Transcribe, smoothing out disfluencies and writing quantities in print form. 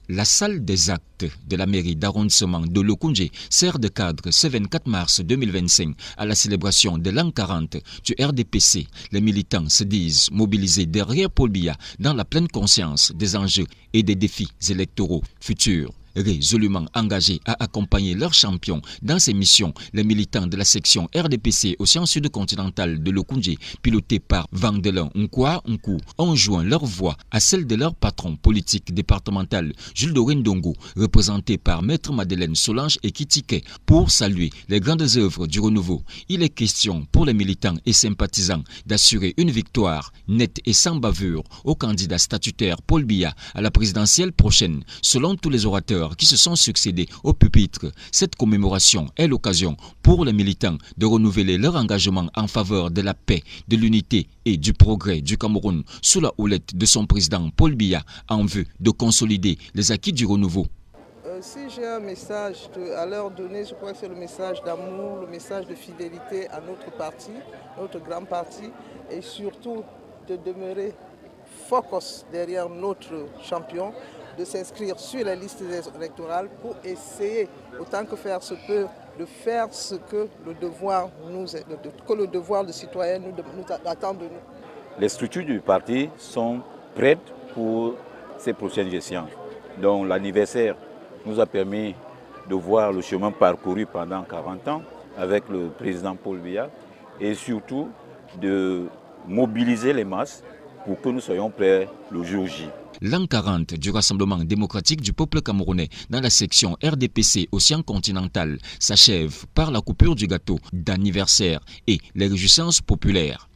La salle des actes de la mairie d'arrondissement de Lokoundjé sert de cadre ce 24 mars 2025 à la célébration de l'an 40 du RDPC. Les militants se disent mobilisés derrière Paul Biya dans la pleine conscience des enjeux et des défis électoraux futurs. Résolument engagés à accompagner leurs champions dans ces missions, les militants de la section RDPC Océan Sud-Continental de Lokoundjé, pilotés par Vandelin Nkwa Nkou, ont joint leur voix à celle de leur patron politique départemental Jules Dorine Dongo, représenté par Maître Madeleine Solange et Kitike, pour saluer les grandes œuvres du renouveau. Il est question pour les militants et sympathisants d'assurer une victoire nette et sans bavure au candidat statutaire Paul Biya à la présidentielle prochaine, selon tous les orateurs qui se sont succédés au pupitre. Cette commémoration est l'occasion pour les militants de renouveler leur engagement en faveur de la paix, de l'unité et du progrès du Cameroun sous la houlette de son président Paul Biya en vue de consolider les acquis du renouveau. Si j'ai un message à leur donner, je crois que c'est le message d'amour, le message de fidélité à notre parti, notre grand parti, et surtout de demeurer focus derrière notre champion, de s'inscrire sur la liste électorale pour essayer, autant que faire se peut, de faire ce que le devoir de citoyen nous attend de nous. Les structures du parti sont prêtes pour ces prochaines échéances. Donc l'anniversaire nous a permis de voir le chemin parcouru pendant 40 ans avec le président Paul Biya et surtout de mobiliser les masses pour que nous soyons prêts le jour J. L'an 40 du Rassemblement démocratique du peuple camerounais dans la section RDPC Océan continental s'achève par la coupure du gâteau d'anniversaire et les réjouissances populaires.